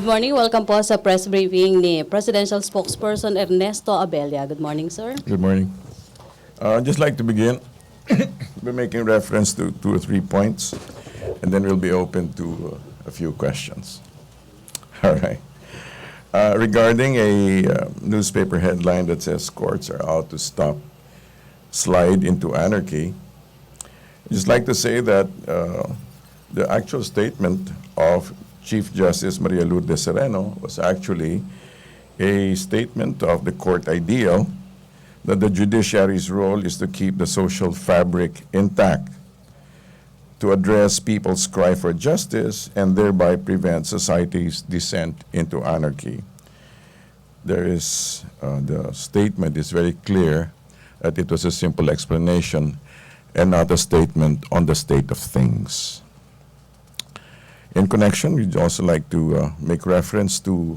Good morning. Welcome po sa press briefing ni Presidential Spokesperson Ernesto Abella. Good morning, sir. Good morning. I'd just like to begin by making reference to 2 or 3 points, and then we'll be open to a few questions. All right. Regarding a newspaper headline that says courts are out to stop slide into anarchy, I'd just like to say that the actual statement of Chief Justice Maria Lourdes Sereno was actually a statement of the court ideal that the judiciary's role is to keep the social fabric intact, to address people's cry for justice and thereby prevent society's descent into anarchy. The statement is very clear that it was a simple explanation and not a statement on the state of things. In connection, we'd also like to make reference to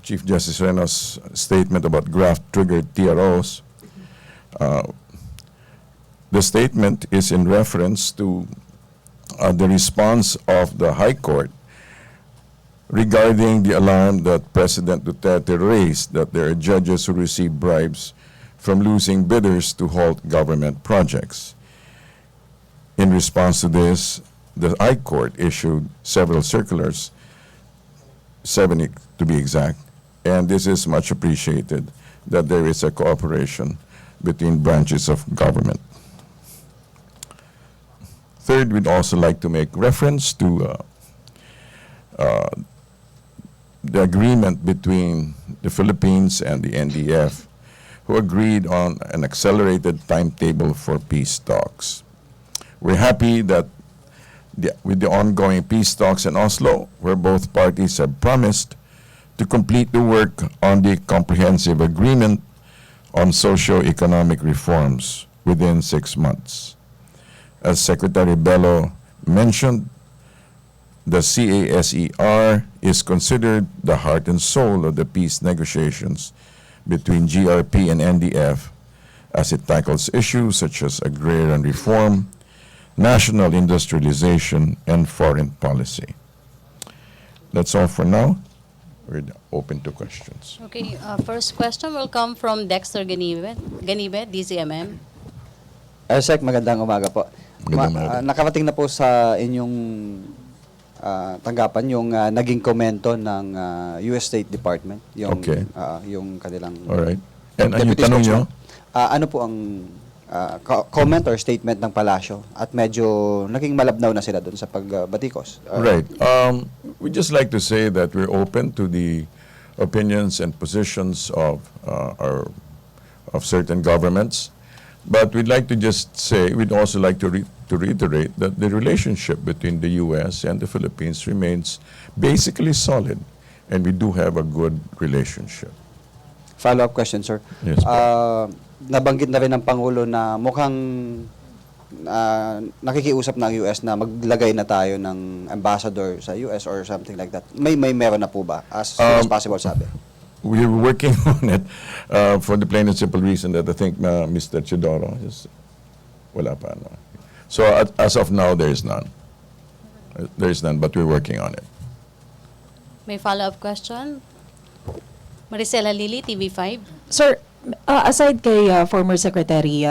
Chief Justice Sereno's statement about graft-triggered TROs. The statement is in reference to the response of the High Court regarding the alarm that President Duterte raised that there are judges who receive bribes from losing bidders to halt government projects. In response to this, the High Court issued several circulars, 70 to be exact, and this is much appreciated that there is a cooperation between branches of government. Third, we'd also like to make reference to the agreement between the Philippines and the NDF, who agreed on an accelerated timetable for peace talks. We're happy that with the ongoing peace talks in Oslo, where both parties have promised to complete the work on the comprehensive agreement on socio-economic reforms within 6 months. As Secretary Abella mentioned, the CASER is considered the heart and soul of the peace negotiations between GRP and NDF as it tackles issues such as agrarian reform, national industrialization, and foreign policy. That's all for now. We're open to questions. Okay, first question will come from Dexter Ganibe, DCMM. Sec, magandang umaga po. Magandang umaga. Nakarating na po sa inyong tanggapan yung naging komento ng US State Department, yung Okay. yung kanilang All right. And ang Deputy tanong nyo? Spokesman. Ano po ang comment or statement ng palasyo at medyo naging malabnaw na sila doon sa pagbatikos? Right. We just like to say that we're open to the opinions and positions of certain governments, but we'd like to just say, we'd also like to reiterate that the relationship between the U.S. and the Philippines remains basically solid, and we do have a good relationship. Follow-up question, sir. Yes, Nabanggit na rin ng Pangulo na mukhang nakikiusap ng US na maglagay na tayo ng ambassador sa US or something like that. Meron na po ba? As soon as possible, sabi. We're working on it for the plain and simple reason that I think Mr. Chidoro is wala pa. No? So as of now, there is none. There is none, but we're working on it. May follow-up question? Maricela Lili, TV5. Sir, aside kay former Secretary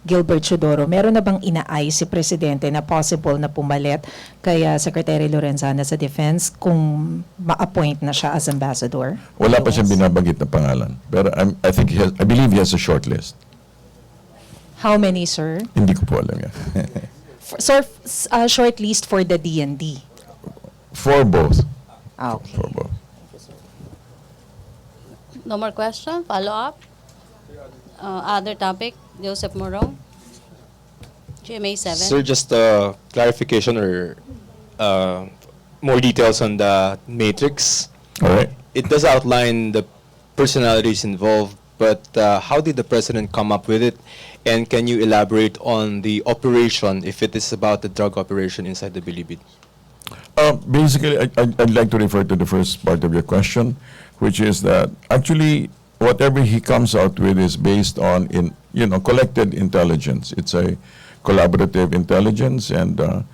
Gilbert Chodoro, meron na bang inaay si Presidente na possible na pumalit kay Secretary Lorenzana sa Defense kung ma-appoint na siya as ambassador? Wala pa siyang binabanggit na pangalan. Pero I believe he has a short list. How many, sir? Hindi ko po alam yan. Sir, short list for the DND. For both. Okay. For both. No more question? Follow-up? Other topic? Joseph Morong? GMA 7. Sir, just a clarification or more details on the matrix. All right. It does outline the personalities involved, but how did the President come up with it? And can you elaborate on the operation, if it is about the drug operation inside the Bilibid? Basically, I'd like to refer to the first part of your question, which is that actually whatever he comes out with is based on collected intelligence. It's a collaborative intelligence, and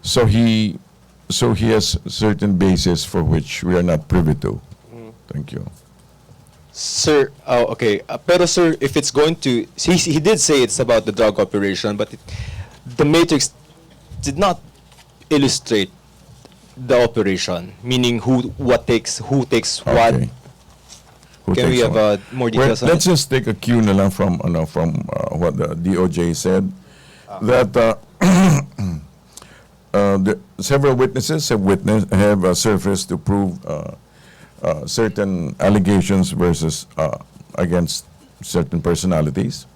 so he so he has certain basis for which we are not privy to. Thank you. Sir, oh, okay. Pero sir, if it's going to, he did say it's about the drug operation, but the matrix did not illustrate the operation, meaning who takes what. Okay. Who Can we takes have what? more Well, details on let's it? just take a cue na lang from what the DOJ said, that several witnesses have surfaced to prove certain allegations versus against certain personalities,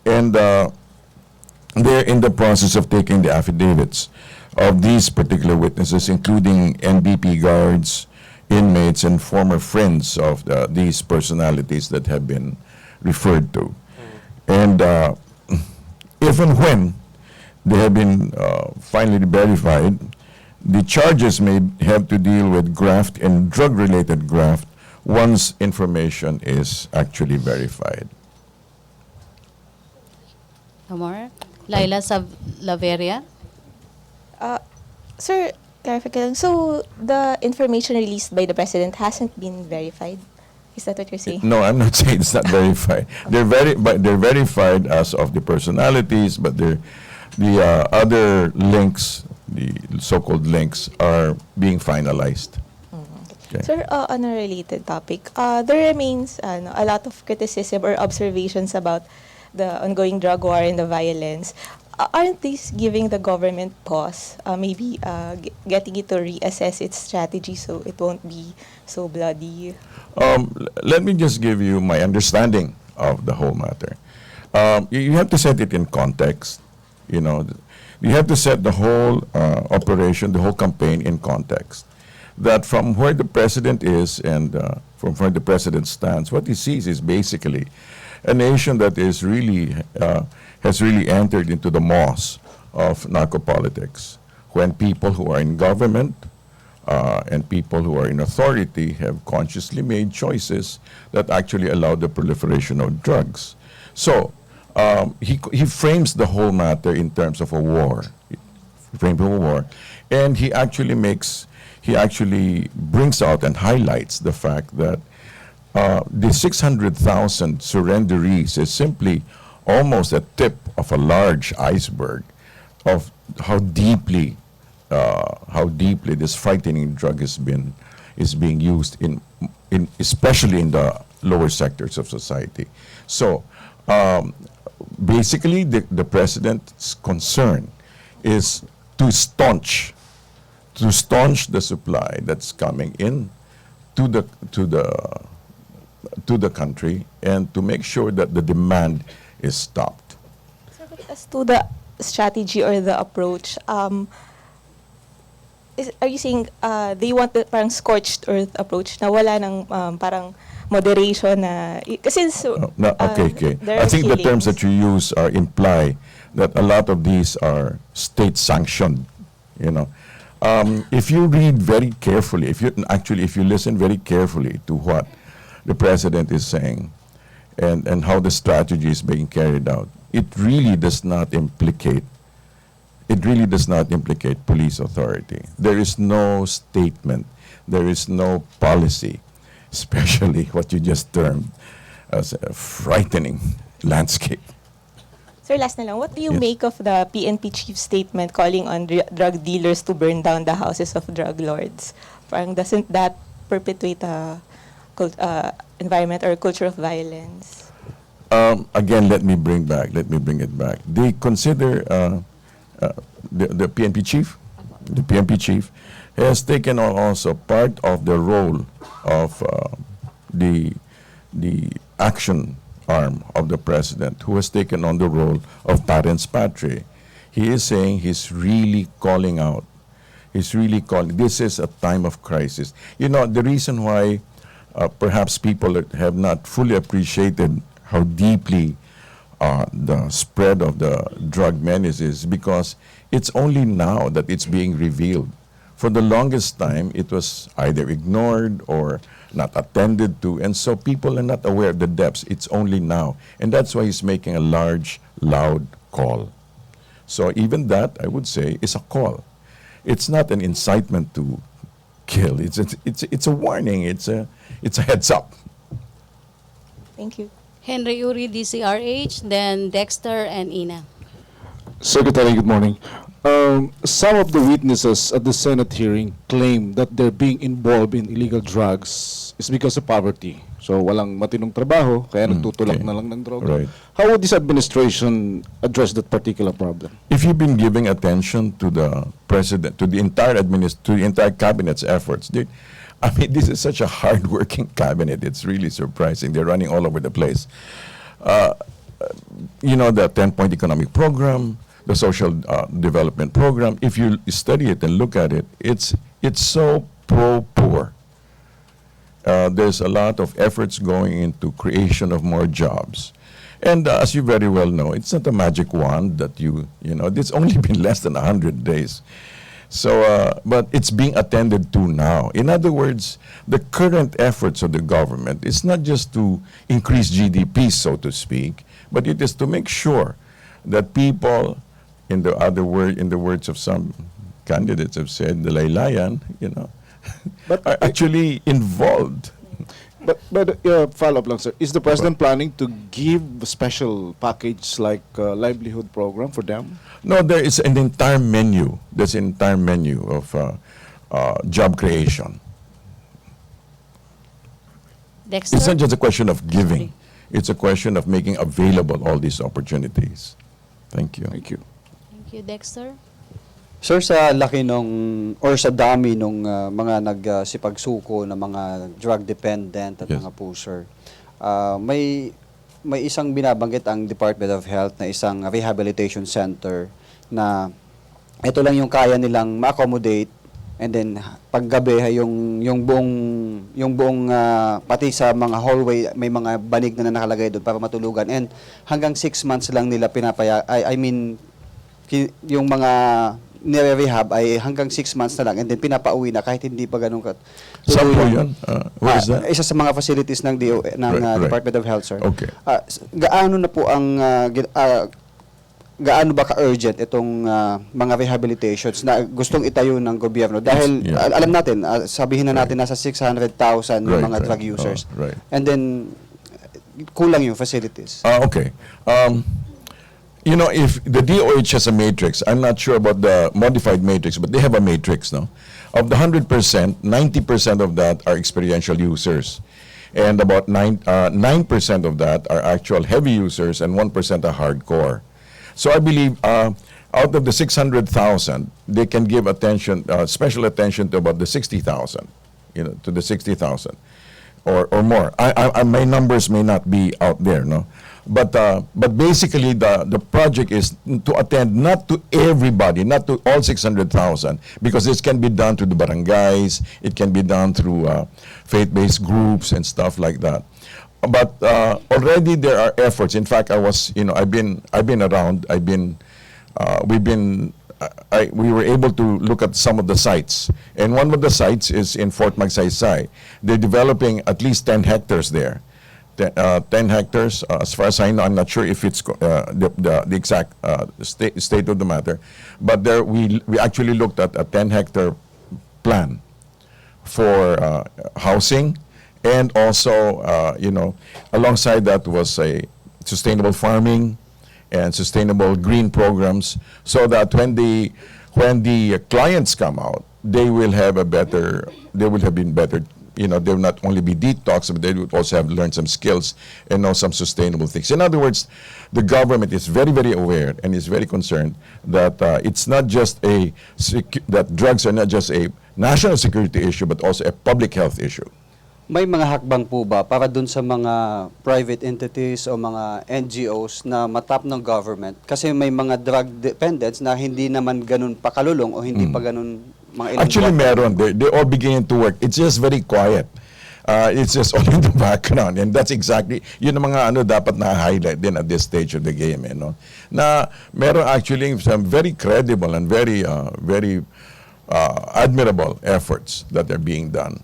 and they're in the process of taking the affidavits of these particular witnesses, including NBP guards, inmates, and former friends of these personalities that have been referred to. And if and when they have been finally verified, the charges may have to deal with graft and drug-related graft once information is actually verified. No more? Laila Laveria? Sir, clarification. So, the information released by the President hasn't been verified? Is that what you're saying? No, I'm not saying it's not verified. They're verified as of the personalities, but the other links, the so-called links, are being finalized. Okay. Sir, on a related topic, there remains a lot of criticism or observations about the ongoing drug war and the violence. Aren't these giving the government pause, maybe getting it to reassess its strategy so it won't be so bloody? Let me just give you my understanding of the whole matter. You have to set it in context. You know, you have to set the whole operation, the whole campaign in context. That from where the president is and from where the president stands, what he sees is basically a nation that is really has really entered into the moss of narcopolitics, when people who are in government and people who are in authority have consciously made choices that actually allow the proliferation of drugs. So he frames the whole matter in terms of a war, and he actually brings out and highlights the fact that the 600,000 surrenderees is simply almost a tip of a large iceberg of how deeply this frightening drug is being used in especially in the lower sectors of society. So basically, the president's concern is to staunch the supply that's coming in to the country, and to make sure that the demand is stopped. Sir, but as to the strategy or the approach, are you saying they want the parang scorched earth approach na wala ng parang moderation na kasi Okay. there I are think the terms killings. that you use imply that a lot of these are state sanctioned. You know, if you read very carefully, if you listen very carefully to what the president is saying and how the strategy is being carried out, it really does not implicate police authority. There is no statement, there is no policy, especially what you just termed as a frightening landscape. Sir, last na lang, what do you Yes. make of the PNP chief's statement calling on drug dealers to burn down the houses of drug lords? Parang doesn't that perpetuate a environment or culture of violence? Again, let me bring it back. They consider the PNP chief. The PNP chief has taken on also part of the role of the action arm of the president, who has taken on the role of parents patriae. He is saying he's really calling out. This is a time of crisis. You know, the reason why perhaps people have not fully appreciated how deeply the spread of the drug menace is because it's only now that it's being revealed. For the longest time, it was either ignored or not attended to, and so people are not aware of the depths. It's only now. And that's why he's making a large, loud call. So even that, I would say, is a call. it's not an incitement to kill. It's a warning. It's a heads up. Thank you. Henry Uri, DCRH, then Dexter and Ina. Secretary, good morning. Some of the witnesses at the Senate hearing claim that they're being involved in illegal drugs is because of poverty. So walang matinong trabaho, kaya nagtutulak okay. na lang ng droga. Right. How would this administration address that particular problem? If you've been giving attention to the president, to the entire to the entire cabinet's efforts, I mean, this is such a hard-working cabinet. It's really surprising. They're running all over the place. You know, the 10-point economic program, the social development program. If you study it and look at it, it's so pro-poor. There's a lot of efforts going into creation of more jobs. And as you very well know, it's not a magic wand that you know, it's only been less than 100 days. So, but it's being attended to now. In other words, the current efforts of the government is not just to increase GDP, so to speak, but it is to make sure that people, in the words of some candidates have said, the laylayan, you know, But are actually involved. But follow-up lang, sir. Is the president planning to give a special package like livelihood program for them? No, there is an entire menu. There's an entire menu of job creation. Dexter? It's not just a question of giving. It's a question of making available all these opportunities. Thank you. Thank you. Thank you, Dexter. Sir, sa laki nung, or sa dami nung mga nagsipagsuko na mga drug dependent at Yes. mga pusher, may isang binabanggit ang Department of Health na isang rehabilitation center na ito lang yung kaya nilang ma-accommodate, and then paggabi yung buong pati sa mga hallway may mga banig na nakalagay doon para matulugan, and hanggang 6 months lang nila yung mga nire-rehab ay hanggang 6 months na lang, and then pinapauwi na kahit hindi pa ganun kat. Saan po yun? Where is that? Isa sa mga facilities ng Right. Department of Health, sir. Okay. Gaano na po ang gaano ba ka-urgent itong mga rehabilitations na gustong itayo ng gobyerno? Dahil Yeah. alam natin, sabihin na natin nasa 600,000 yung Right, mga right. drug users. Oh, right. And then kulang yung facilities. Okay. You know, if the DOH has a matrix, I'm not sure about the modified matrix, but they have a matrix, no? Of the 100%, 90% of that are experiential users. And about 9% of that are actual heavy users, and 1% are hardcore. So I believe out of the 600,000, they can give attention, special attention to about the 60,000, you know, to the 60,000 or more. My numbers may not be out there, no? But basically the project is to attend not to everybody, not to all 600,000, because this can be done through the barangays, it can be done through faith-based groups and stuff like that. But already there are efforts. In fact, I've been around. We were able to look at some of the sites, and one of the sites is in Fort Magsaysay. They're developing at least 10 hectares there. 10 hectares, as far as I know, I'm not sure if it's the exact state of the matter, but there we actually looked at a 10-hectare plan for housing, and also, alongside that was a sustainable farming and sustainable green programs, so that when the clients come out, they will have been better. You know, they will not only be detoxed, but they will also have learned some skills and know some sustainable things. In other words, the government is very, very aware and is very concerned that it's not just that drugs are not just a national security issue, but also a public health issue. May mga hakbang po ba para dun sa mga private entities o mga NGOs na matap ng government? Kasi may mga drug dependents na hindi naman ganun pakalulong o hindi pa ganun mga ilang Actually, buwan. meron. They're all beginning to work. It's just very quiet. It's just all in the background. And that's exactly, yun ang mga dapat na-highlight din at this stage of the game. Na meron actually some very credible and very admirable efforts that are being done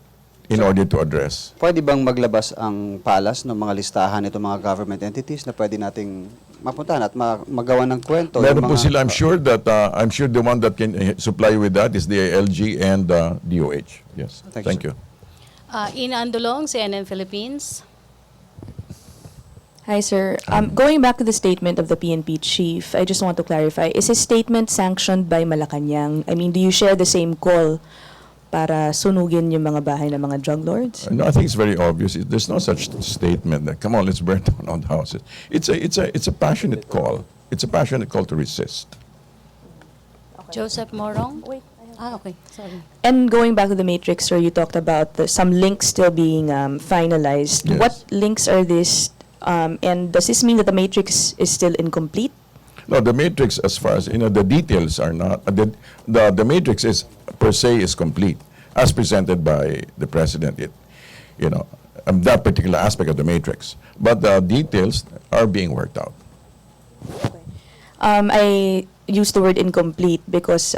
in order to address. Pwede bang maglabas ang palas ng mga listahan itong mga government entities na pwede nating mapuntahan at magawa ng kwento? Meron yung po mga- sila, I'm sure the one that can supply with that is the ALG and DOH. Yes, Thank you, thank sir. you. Ina Andulong, CNN Philippines. Hi, sir. Going back to the statement of the PNP chief, I just want to clarify, is his statement sanctioned by Malacanang? I mean, do you share the same call para sunugin yung mga bahay ng mga drug lords? No, I think it's very obvious. There's no such statement that, come on, let's burn down all the houses. It's a passionate call. It's a passionate call to resist. Joseph Morong. Okay, sorry. And going back to the matrix, sir, you talked about some links still being finalized. Yes. What links are these? And does this mean that the matrix is still incomplete? No, the matrix, as far as, the details are not, the matrix is, per se, is complete, as presented by the president, that particular aspect of the matrix. But the details are being worked out. I use the word incomplete because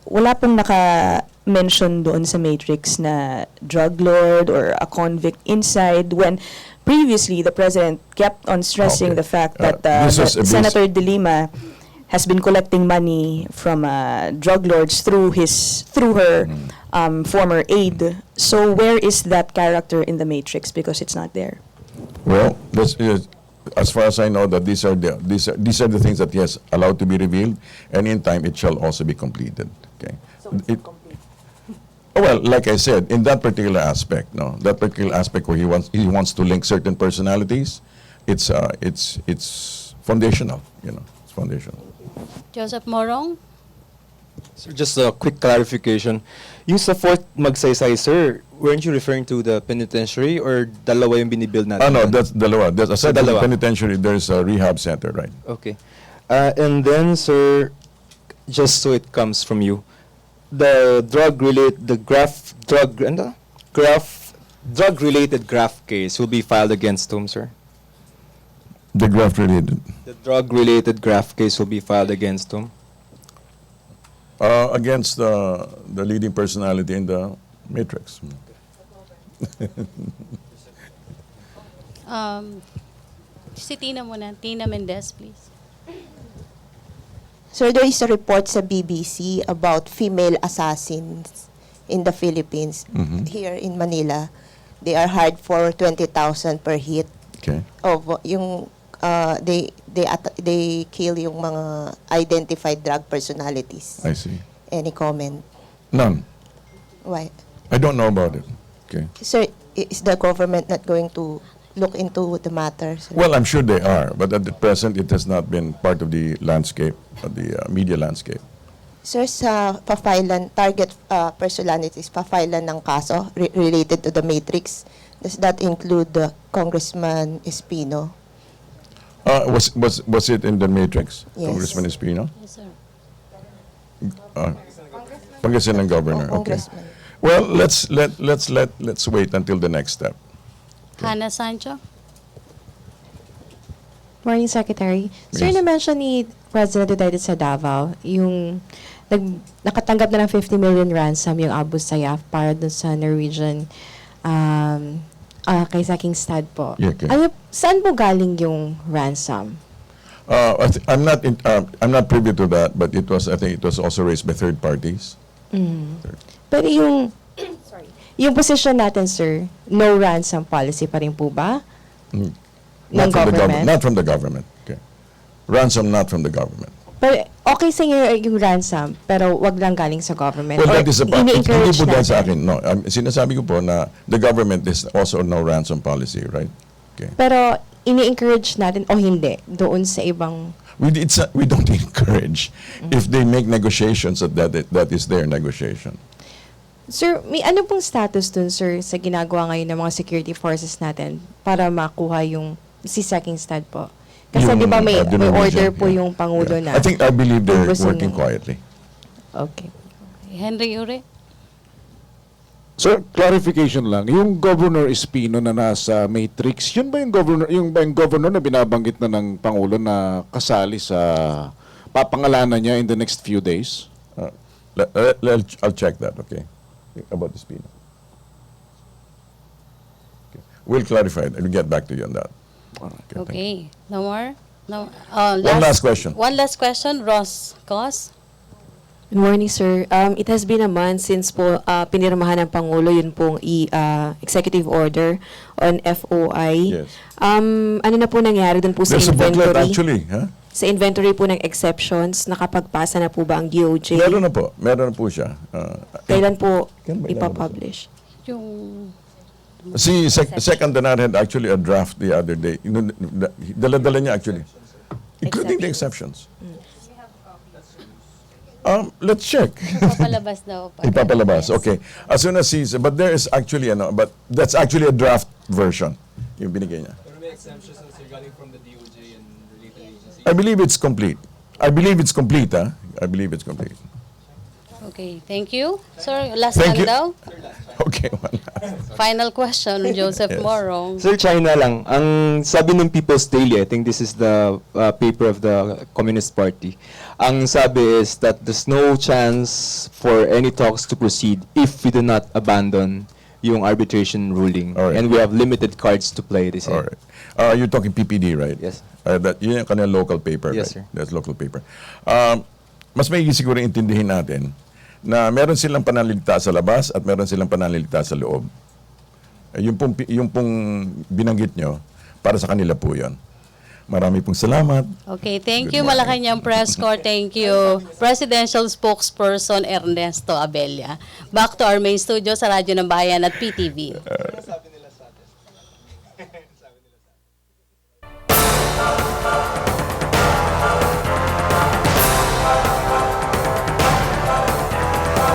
wala pong naka-mention doon sa matrix na drug lord or a convict inside when previously the president kept on stressing Okay. the fact that This was a Senator De Lima has been collecting money from drug lords through her former aide. So where is that character in the matrix? Because it's not there. Well, as far as I know, that these are the things that, yes, allowed to be revealed, and in time it shall also be completed. Okay. Well, like I said, in that particular aspect, that particular aspect where he wants to link certain personalities, it's foundational. It's foundational. Joseph Morong. Sir, just a quick clarification. Yung sa fourth magsaysay, sir, weren't you referring to the penitentiary or dalawa yung binibuild natin? No, that's dalawa. Aside from the Dalawa. penitentiary, there's a rehab center, right? Okay. And then, sir, just so it comes from you, the drug-related graft case will be filed against whom, sir? The graft related. The drug-related graft case will be filed against whom? Against the leading personality in the matrix. Si Tina muna. Tina Mendez, please. Sir, there is a report sa BBC about female assassins in the Philippines. Mhm. Here in Manila, they are hired for 20,000 per hit. Okay. Of yung they kill yung mga identified drug personalities. I see. Any comment? None. Why? I don't know about it. Okay. Sir, is the government not going to look into the matter? Sir? Well, I'm sure they are, but at the present, it has not been part of the landscape, of the media landscape. Sir, sa pa-filean, target personalities, pa-filean ng kaso related to the matrix, does that include Congressman Espino? Was it in the matrix, Yes. Congressman Espino? Yes, sir. Pangasinan governor. Okay. Congressman. Well, let's wait until the next step. Hannah Sancho. Morning, Secretary. Sir, Yes. na-mention ni President Duterte sa Davao, yung nakatanggap na ng 50 million ransom yung Abu Sayyaf para dun sa Norwegian kay Saking Stad po. Yeah, okay. Saan po galing yung ransom? I'm not privy to that, but I think it was also raised by third parties. Pero yung position natin, sir, no ransom policy pa rin po ba? Ng government? Not from the government. Okay. Ransom not from the government. Pero okay sa inyo yung ransom, pero wag lang galing sa government. Well, Or that is about, hindi ini-encourage po dahil sa akin. natin. No, sinasabi ko po na the government is also no ransom policy, right? Okay. Pero ini-encourage natin o hindi doon sa ibang We don't encourage. If they make negotiations, that is their negotiation. Sir, may ano pong status dun, sir, sa ginagawa ngayon ng mga security forces natin para makuha yung si Saking Stad po? Kasi Yung, di ba may the Norwegian, order po yeah. yung Pangulo Yeah. na. I believe they're Ubusin working na. quietly. Okay. Henry Ure. Sir, clarification lang. Yung Governor Espino na nasa Matrix, yun ba yung governor na binabanggit na ng Pangulo na kasali sa papangalanan niya in the next few days? I'll check that, okay? About the speed. We'll clarify it and we'll get back to you on that. thank you. Okay. No more? No. One last question. One last question, Ross Cos. Good morning, sir. It has been a month since po pinirmahan ng Pangulo yun pong executive order on FOI. Yes. Ano na po nangyari dun po sa There's a booklet inventory? actually. Huh? Sa inventory po ng exceptions, nakapagpasa na po ba ang DOJ? Meron na po. Meron na po siya. Kailan po Kailan ba ilalabas? ipapublish? Yung Si Second Dinar had actually a draft the other day. Dala-dala niya actually. Including the exceptions. Let's check. papalabas daw. Ipapalabas. Yes. Okay. As soon as he's, but there is actually, but that's actually a draft version. Yung binigay niya. I believe it's complete. I believe it's complete, huh? I believe it's complete. Okay, thank you. Sir, last Thank lang you. daw. Okay, one last. Final question, Joseph Yes. Morong. Sir, China lang. Ang sabi ng People's Daily, I think this is the paper of the Communist Party. Ang sabi is that there's no chance for any talks to proceed if we do not abandon yung arbitration ruling. Alright. And we have limited cards to play, they say. All right. You're talking PPD, right? Yes. Yun yung kanilang local paper, Yes, right? sir. That's local paper. Mas may siguro intindihin natin na meron silang pananalita sa labas at meron silang pananalita sa loob. Yung pong binanggit nyo, para sa kanila po yun. Marami pong salamat. Okay, thank Good you morning. Malacanang Press Corps. Thank you Presidential Spokesperson Ernesto Abella. Back to our main studio sa Radyo ng Bayan at PTV.